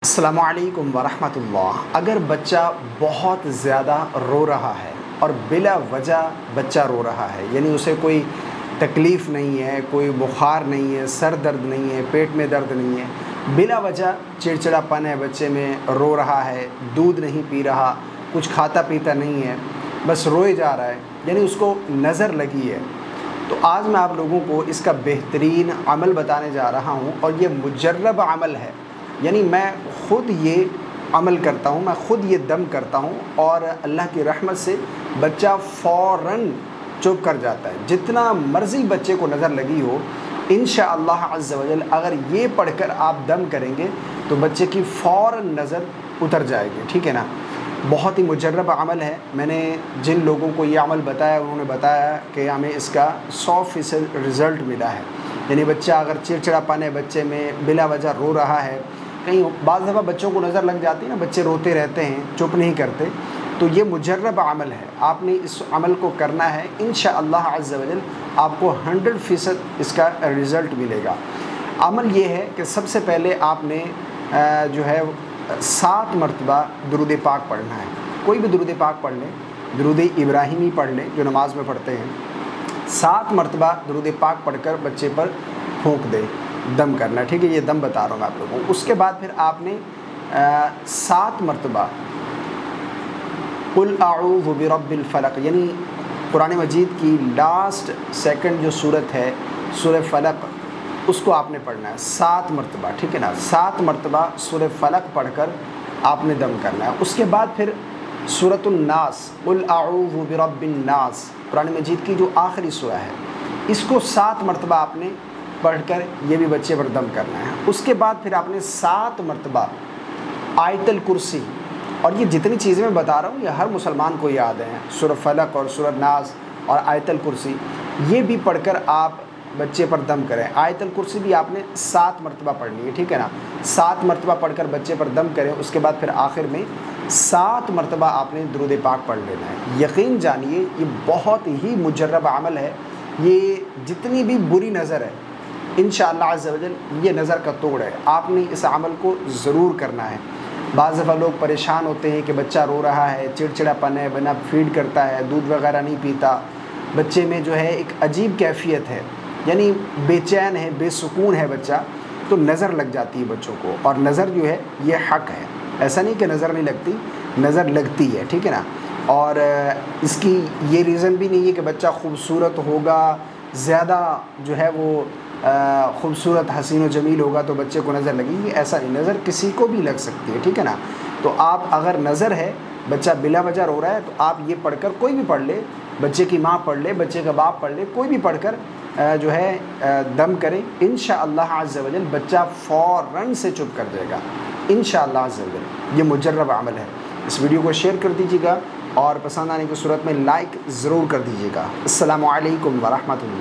السلام علیکم ورحمۃ اللہ۔ اگر بچہ بہت زیادہ رو رہا ہے اور بلا وجہ بچہ رو رہا ہے، یعنی اسے کوئی تکلیف نہیں ہے، کوئی بخار نہیں ہے، سر درد نہیں ہے، پیٹ میں درد نہیں ہے، بلا وجہ چڑچڑاپن ہے بچے میں، رو رہا ہے، دودھ نہیں پی رہا، کچھ کھاتا پیتا نہیں ہے، بس روئے جا رہا ہے، یعنی اس کو نظر لگی ہے، تو آج میں آپ لوگوں کو اس کا بہترین عمل بتانے جا رہا ہوں، اور یہ مجرب عمل ہے، یعنی میں خود یہ عمل کرتا ہوں، میں خود یہ دم کرتا ہوں، اور اللہ کی رحمت سے بچہ فوراً چپ کر جاتا ہے۔ جتنا مرضی بچے کو نظر لگی ہو، انشاءاللہ عز و جل اگر یہ پڑھ کر آپ دم کریں گے تو بچے کی فوراً نظر اتر جائے گی، ٹھیک ہے نا۔ بہت ہی مجرب عمل ہے۔ میں نے جن لوگوں کو یہ عمل بتایا انہوں نے بتایا کہ ہمیں اس کا 100% رزلٹ ملا ہے، یعنی بچہ اگر چڑچڑاپن ہے بچے میں، بلا وجہ رو رہا ہے، کہیں بعض دفعہ بچوں کو نظر لگ جاتی ہے نا، بچے روتے رہتے ہیں، چپ نہیں کرتے، تو یہ مجرب عمل ہے، آپ نے اس عمل کو کرنا ہے، انشاءاللہ عز و جل آپ کو 100% اس کا رزلٹ ملے گا۔ عمل یہ ہے کہ سب سے پہلے آپ نے جو ہے 7 مرتبہ درود پاک پڑھنا ہے۔ کوئی بھی درود پاک پڑھ لیں، درود ابراہیمی پڑھ لیں جو نماز میں پڑھتے ہیں، 7 مرتبہ درود پاک پڑھ کر بچے پر پھونک دیں، دم کرنا، ٹھیک ہے، یہ دم بتا رہا ہوں میں آپ لوگوں کو۔ اس کے بعد پھر آپ نے 7 مرتبہ قل اعوذ برب الفلق، یعنی قرآن مجید کی لاسٹ سیکنڈ جو سورت ہے سورہ فلق، اس کو آپ نے پڑھنا ہے 7 مرتبہ، ٹھیک ہے نا۔ 7 مرتبہ سورہ فلق پڑھ کر آپ نے دم کرنا ہے۔ اس کے بعد پھر سورۃ الناس، قل اعوذ برب الناس، قرآن مجید کی جو آخری سورہ ہے، اس کو 7 مرتبہ آپ نے پڑھ کر یہ بھی بچے پر دم کرنا ہے۔ اس کے بعد پھر آپ نے 7 مرتبہ آیت الکرسی، اور یہ جتنی چیزیں میں بتا رہا ہوں یہ ہر مسلمان کو یاد ہیں، سورہ فلق اور سورہ ناس اور آیت الکرسی، یہ بھی پڑھ کر آپ بچے پر دم کریں۔ آیت الکرسی بھی آپ نے 7 مرتبہ پڑھنی ہے، ٹھیک ہے نا، 7 مرتبہ پڑھ کر بچے پر دم کریں۔ اس کے بعد پھر آخر میں 7 مرتبہ آپ نے درود پاک پڑھ لینا ہے۔ یقین جانیے یہ بہت ہی مجرب عمل ہے، یہ جتنی بھی بری نظر ہے انشاءاللہ عز و جل یہ نظر کا توڑ ہے، آپ نے اس عمل کو ضرور کرنا ہے۔ بعض دفعہ لوگ پریشان ہوتے ہیں کہ بچہ رو رہا ہے، چڑچڑاپن ہے، بنا فیڈ کرتا ہے، دودھ وغیرہ نہیں پیتا، بچے میں جو ہے ایک عجیب کیفیت ہے، یعنی بے چین ہے، بے سکون ہے بچہ، تو نظر لگ جاتی ہے بچوں کو، اور نظر جو ہے یہ حق ہے، ایسا نہیں کہ نظر نہیں لگتی، نظر لگتی ہے، ٹھیک ہے نا۔ اور اس کی یہ ریزن بھی نہیں ہے کہ بچہ خوبصورت ہوگا، زیادہ جو ہے وہ خوبصورت حسین و جمیل ہوگا تو بچے کو نظر لگے گی، ایسا نہیں، نظر کسی کو بھی لگ سکتی ہے، ٹھیک ہے نا۔ تو آپ اگر نظر ہے، بچہ بلا وجہ رو رہا ہے، تو آپ یہ پڑھ کر، کوئی بھی پڑھ لے، بچے کی ماں پڑھ لے، بچے کا باپ پڑھ لے، کوئی بھی پڑھ کر جو ہے دم کریں، انشاءاللہ عز و جل بچہ فوراً سے چپ کر جائے گا، انشاءاللہ عز و جل۔ یہ مجرب عمل ہے۔ اس ویڈیو کو شیئر کر دیجیے گا، اور پسند آنے کی صورت میں لائک ضرور کر دیجیے گا۔ السلام علیکم ورحمۃ اللہ۔